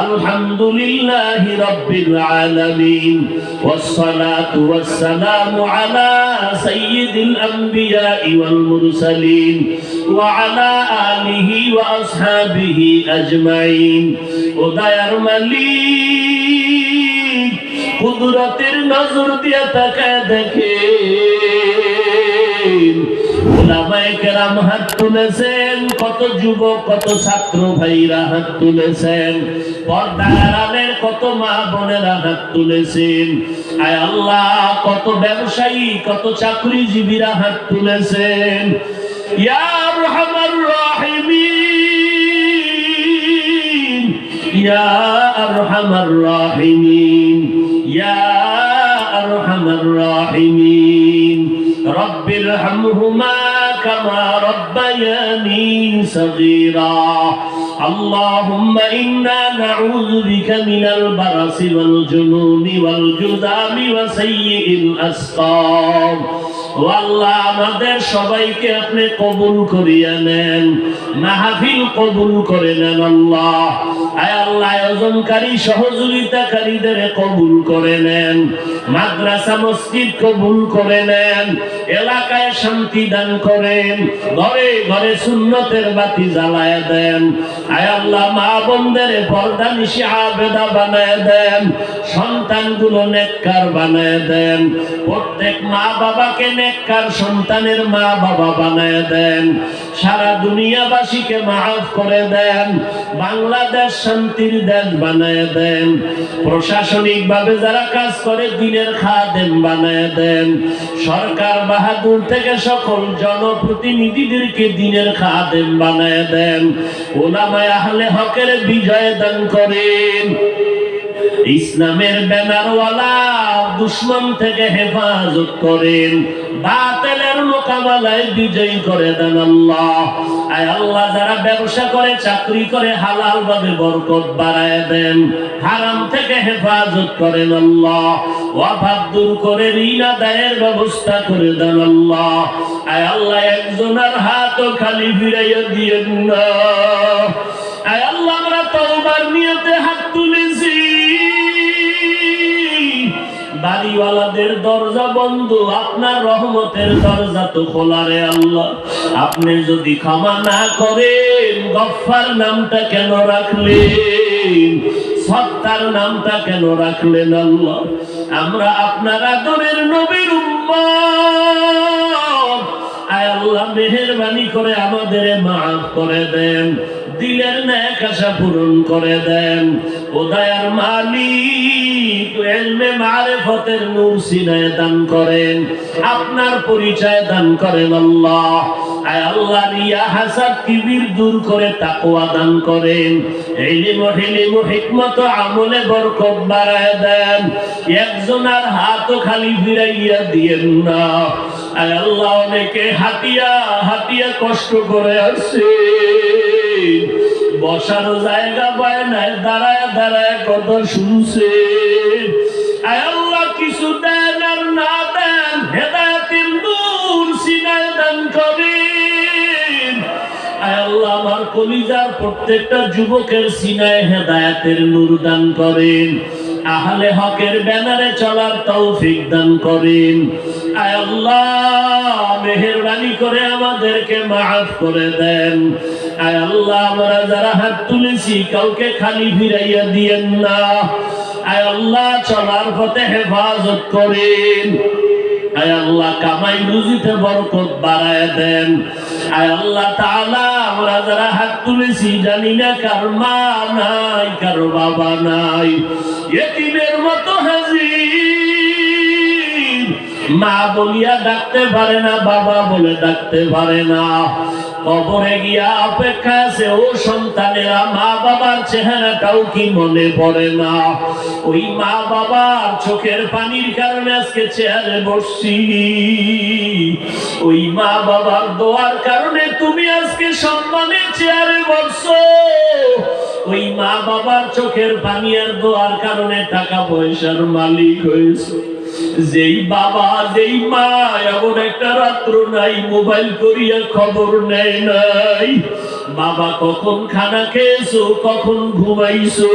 আলহামদুলিল্লাহি রাব্বিল আলামিন ওয়াসসালাতু ওয়াসসালামু আলা সাইয়্যিদিল আমবিয়াই ওয়াল মুরসালিন ওয়া আলা আলিহি ওয়া আসহাবিহি আজমাইন। ও দয়ার মালিক, কুদরতের নজর দিয়ে তাকায় দেখেন, ওলামায়ে কেরাম হাত তুলেছেন, কত যুবক কত ছাত্র ভাইরা হাত তুলেছেন, পর্দার আড়ালের কত মা বোনেরা হাত তুলেছেন। আয় আল্লাহ, কত ব্যবসায়ী কত চাকরিজীবীরা হাত তুলেছেন। ইয়া আরহামার রাহিমিন, ইয়া আরহামার রাহিমিন, ইয়া আরহামার রাহিমিন। রব্বির হামহুমা কামা রব্বায়ানি সগীরা। আল্লাহুম্মা ইন্না নাউযু বিকা মিনাল বারাসি ওয়াল জুনুনি ওয়াল জুযামি ওয়া সাইয়্যিল আসকাম। ও আল্লাহ, আমাদের সবাইকে আপনি কবুল করিয়া নেন, মাহফিল কবুল করে নেন আল্লাহ। আয় আল্লাহ, আয়োজনকারী সহযোগিতাকারীদের কবুল করে নেন, মাদ্রাসা মসজিদ কবুল করে নেন, এলাকায় শান্তি দান করেন, ঘরে ঘরে সুন্নতের বাতি জ্বালায় দেন। আয় আল্লাহ, মা বোনদের পর্দা নিশি আবেদা বানায় দেন, সন্তানগুলো নেককার বানায় দেন, প্রত্যেক মা বাবাকে নেককার সন্তানের মা বাবা বানায় দেন, সারা দুনিয়াবাসীকে মাফ করে দেন, বাংলাদেশ শান্তির দেশ বানায় দেন, প্রশাসনিক ভাবে যারা কাজ করে দিনের খাদেম বানায় দেন, সরকার বাহাদুর থেকে সকল জনপ্রতিনিধিদেরকে দিনের খাদেম বানায় দেন, উলামায়ে আহলে হকের বিজয় দান করেন, ইসলামের ব্যানারওয়ালা দুশমন থেকে হেফাজত করেন, বাতিলের মোকাবেলায় বিজয়ী করে দেন আল্লাহ। আয় আল্লাহ, যারা ব্যবসা করে চাকরি করে হালাল ভাবে বরকত বাড়ায় দেন, হারাম থেকে হেফাজত করেন আল্লাহ, অভাব দূর করে ঋণ আদায়ের ব্যবস্থা করে দেন আল্লাহ। আয় আল্লাহ, একজনের হাতও খালি ফিরাইয়া দিয়েন না। আয় আল্লাহ, আমরা তওবার নিয়তে হাত তুলেছি, বাড়িওয়ালাদের দরজা বন্ধ, আপনার রহমতের দরজা তো খোলা রে আল্লাহ। আপনি যদি ক্ষমা না করেন, গফফার নামটা কেন রাখলেন, সত্তার নামটা কেন রাখলেন আল্লাহ? আমরা আপনার আদরের নবীর উম্মত। আয় আল্লাহ, মেহেরবানি করে আমাদের মাফ করে দেন, দিলের নেক আশা পূরণ করে দেন। ও দয়ার মালিক, ইলমে মারিফতের নূর সিনায় দান করেন, আপনার পরিচয় দান করেন আল্লাহ। আয় আল্লাহ, রিয়া হাসাদ কিবির দূর করে তাকওয়া দান করেন, ইলম ও হিকমত আমলে বরকত বাড়ায় দেন, একজনের হাতও খালি ফিরাইয়া দিয়েন না। আয় আল্লাহ, অনেকে হাতিয়া হাতিয়া কষ্ট করে আসছে, বসার জায়গা পায় না, দাঁড়ায় দাঁড়ায় কথা শুনছে। আয় আল্লাহ, কিছু দেন আর না দেন, হেদায়েতের নূর সিনায় দান করেন। আয় আল্লাহ, আমার কলিজার প্রত্যেকটা যুবকের সিনায় হেদায়েতের নূর দান করেন, আহলে হকের ব্যানারে চলার তৌফিক দান করেন। আয় আল্লাহ, মেহেরবানি করে আমাদেরকে মাফ করে দেন। আয় আল্লাহ, আমরা যারা হাত তুলেছি কাউকে খালি ফিরাইয়া দিয়েন না। আয় আল্লাহ, চলার পথে হেফাজত করেন। আয় আল্লাহ, কামাই রুজিতে বরকত বাড়ায় দেন। আয় আল্লাহ তাআলা, আমরা যারা হাত তুলেছি জানি না কার মা নাই, কার বাবা নাই, ইতিমের মতো হাজির, মা বলিয়া ডাকতে পারে না, বাবা বলে ডাকতে পারে না, কবরে গিয়া অপেক্ষা আছে ও সন্তানেরা, মা বাবার চেহারাটাও কি মনে পড়ে না? ওই মা বাবার চোখের পানির কারণে আজকে চেয়ারে বসছি, ওই মা বাবার দোয়ার কারণে তুমি আজকে সম্মানের চেয়ারে বসছো, ওই মা বাবার চোখের পানি আর দোয়ার কারণে টাকা পয়সার মালিক হয়েছে। যেই বাবা যেই মা এমন একটা রাত্র নাই মোবাইল করিয়া খবর নেয় নাই, বাবা কখন খানা খেয়েছো, কখন ঘুমাইছো?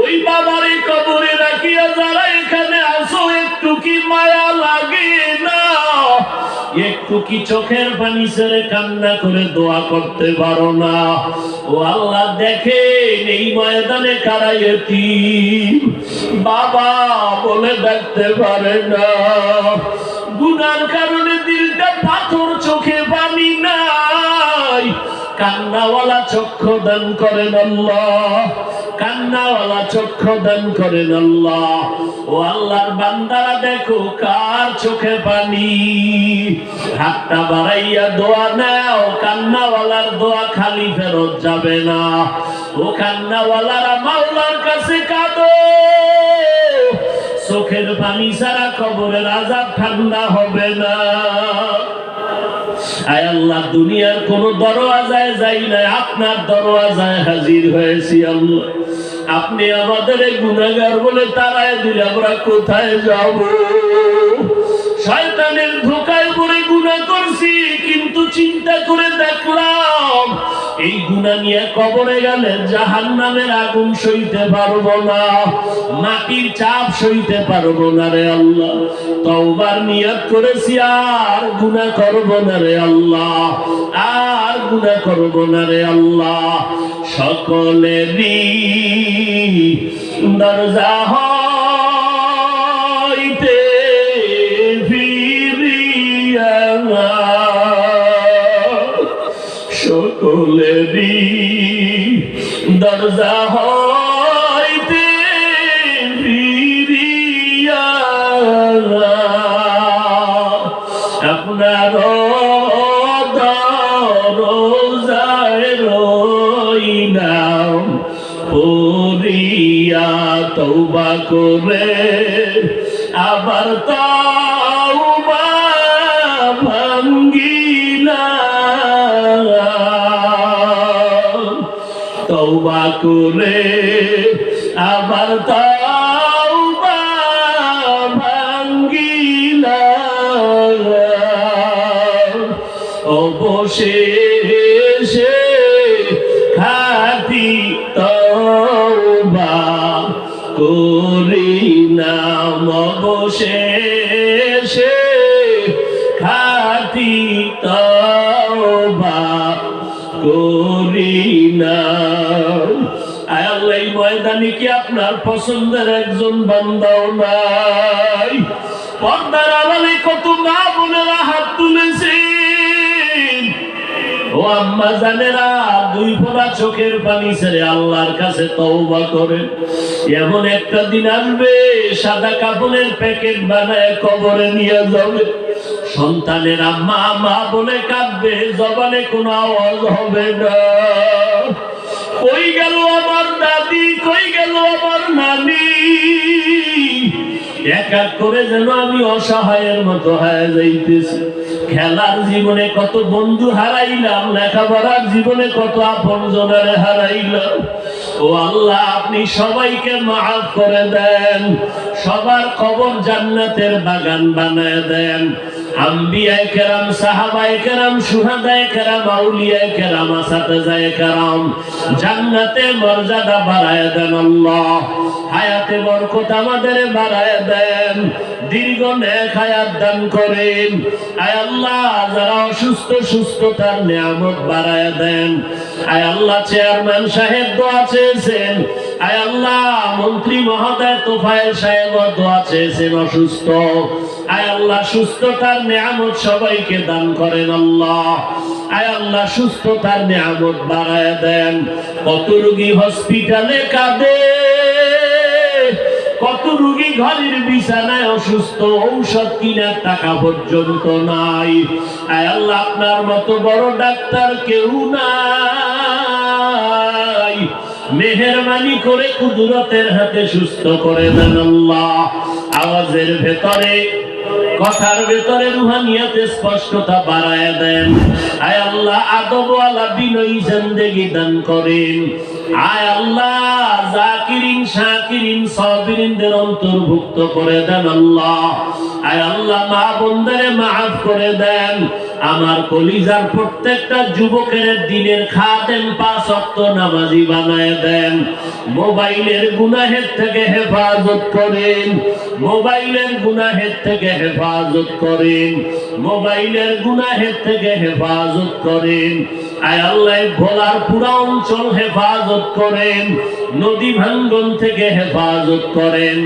ওই বাবারে কবরে রাখিয়া যারা এখানে আসো, একটু কি মায়া লাগে না? একটু কি চোখের পানি ছেড়ে কান্না করে দোয়া করতে পারো না? ও আল্লাহ, দেখেন এই ময়দানে কারা ইতিম, বাবা বলে দেখতে পারে না। গুনার কারণে দিলটা পাথর, চোখে পানি নাই। কান্নাওয়ালা চক্ষু দান করেন আল্লাহ, কান্নাওয়ালা চক্ষু দান করেন আল্লাহ। ও আল্লাহর বান্দারা, দেখো কার চোখে পানি। হাতটা বাড়াইয়া দোয়া নাও, কান্নাওয়ালার দোয়া খালি ফেরত যাবে না। ও কান্নাওয়ালারা মাওলার কাছে কাঁদো, চোখের পানি ছাড়া কবরের আযাব ঠান্ডা হবে না। আয় আল্লাহ, দুনিয়ার কোন দরওয়াজায় যাই নাই, আপনার দরওয়াজায় হাজির হয়েছি আল্লাহ। আপনি আমাদের গুনাহগার বলে তাড়ায় দিলে আমরা কোথায় যাব? শয়তানের ধোঁকায় পড়ে গুনাহ করছি, কিন্তু চিন্তা করে দেখলাম এই গুনাহ নিয়ে কবরে গেলে জাহান্নামের আগুন সইতে পারবো না, মাটির চাপ সইতে পারবো না রে আল্লাহ। তওবার নিয়ত করেছি, আর গুনাহ করব না রে আল্লাহ, আর গুনাহ করব না রে আল্লাহ। সকলেরই দরজা হইতে ফিরিয়া, সকলেরই দরজা হইতে ফিরিয়া আপনার দরজায় রইলাম পড়িয়া, তওবা করে আবার তওবা ভাঙ্গিলাম, তওবা করে আবার তওবা ভাঙ্গিলাম। অবশেষে খাঁটি তওবা করিলাম, অবশেষে খাঁটি তওবা করিলাম। আয় আল্লাহ, এই ময়দানে কি আপনার পছন্দের একজন বান্দাও নাই? পর্দার আড়ালে কত মা বোনেরা হাত তুলেছেন। ও আম্মা জানেরা, দুই ফোঁটা চোখের পানি ছেড়ে আল্লাহর কাছে তওবা করেন। এমন একটা দিন আসবে, সাদা কাপড়ের প্যাকেট বানায় কবরে নিয়ে যাবে। সন্তানেরা মা মা বলে কাঁদবে, জবানে কোনো আওয়াজ হবে না। কই গেল আমার দাদি, কই গেল আমার নানি? এক এক করে যেন আমি অসহায়ের মতো হয়ে যাইতেছি। খেলার জীবনে কত বন্ধু হারাইলাম, লেখাপড়ার জীবনে কত আপনজনের হারাইলাম। ও আল্লাহ, আপনি সবাইকে মাফ করে দেন, সবার কবর জান্নাতের বাগান বানায় দেন। আম্বিয়ায়ে কেরাম, সাহাবায়ে কেরাম, শুহাদায়ে কেরাম, আউলিয়ায়ে কেরাম, আসাতিজায়ে কেরাম জান্নাতে মর্যাদা বাড়ায় দেন আল্লাহ। হায়াতে বরকত আমাদের বাড়ায় দেন, দীর্ঘ নেক হায়াত দান করেন। আয় আল্লাহ, যারা অসুস্থ সুস্থতার নিয়ামত বাড়ায় দেন। আয় আল্লাহ, চেয়ারম্যান সাহেব দোয়া চেয়েছেন। আয় আল্লাহ, মন্ত্রী মহোদয় তোফায়েল সাহেব দোয়া চেয়েছেন অসুস্থ। আয় আল্লাহ, সুস্থতার নিয়ামত সবাইকে দান করেন আল্লাহ। আয় আল্লাহ, সুস্থতার নিয়ামত বাড়ায় দেন। কত রোগী হসপিটালে কাঁদে, কত রোগী ঘরের বিছানায় অসুস্থ, ঔষধ কিনার টাকা পর্যন্ত নাই। আয় আল্লাহ, আপনার মতো বড় ডাক্তার কেউ নাই। মেহেরবানি করে কুদরতের হাতে সুস্থ করে দেন আল্লাহ। আওয়াজের ভেতরে, কথার ভেতরে রুহানিয়াতে স্পষ্টতা বাড়ায় দেন। আয় আল্লাহ, আদবওয়ালা বিনয়ী জিন্দেগি দান করেন। আয় আল্লাহ, জাকিরিন শাকিরিন সাবিরিনদের অন্তর্ভুক্ত করে দেন আল্লাহ। আয় আল্লাহ, মা বোনদের মাফ করে দেন। আমার কলিজার প্রত্যেকটা যুবকের দিনের খাদেম, 5 ওয়াক্ত নামাজি বানায় দেন। মোবাইলের গুনাহের থেকে হেফাজত করেন, মোবাইলের গুনাহের থেকে হেফাজত করেন, মোবাইলের গুনাহের থেকে হেফাজত করেন। আয় আল্লাহ, ভোলার পুরা অঞ্চল হেফাজত করেন, নদী ভাঙ্গন থেকে হেফাজত করেন,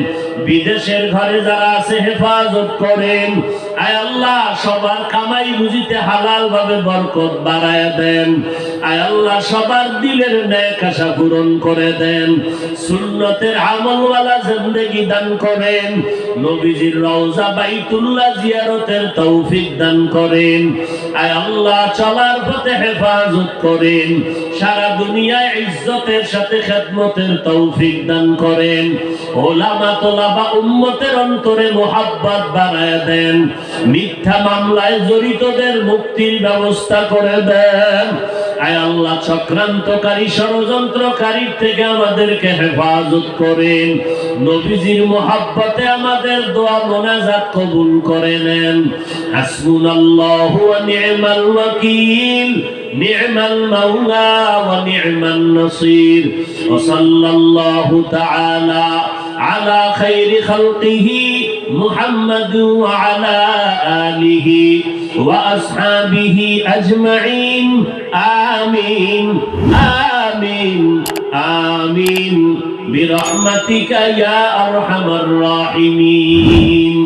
বিদেশের ঘরে যারা আছে হেফাজত করেন। আয় আল্লাহ, সবার কামাই রুজিতে হালাল ভাবে বরকত বাড়ায় দেন। আয় আল্লাহ, সবার দিলের নেক আশা পূরণ করে দেন। সুন্নতের আমলওয়ালা জিন্দেগি দান করেন। নবীজির রওজা বাইতুল্লাহ জিয়ারতের তৌফিক দান করেন। আয় আল্লাহ, চলার পথে হেফাজত করেন। সারা দুনিয়ায় ইজ্জতের সাথে খেদমতের তৌফিক দান করেন। ওলামা তোলাবা উম্মতের অন্তরে মোহাব্বত বাড়ায় দেন। মিথ্যা মামলায় জড়িতদের মুক্তির ব্যবস্থা করে দেন। আয় আল্লাহ, চক্রান্তকারী ষড়যন্ত্রকারীর থেকে আমাদেরকে হেফাজত করেন। নবীজির মোহাব্বতে আমাদের দোয়া মোনাজাত কবুল করে নেন। হাসবুনাল্লাহু ওয়া নি'মাল ওয়াকিল, নি'মাল মাওলা ওয়া নি'মান নাসির। ওয়া সাল্লাল্লাহু তাআলা আলা খাইরি খালকিহি মুহাম্মাদ ওয়া আলা আলিহি ওয়া আসহাবিহি আজমাইন। আমিন আমিন আমিন বিরহমাতিকা ইয়া আরহামার রাহিমিন।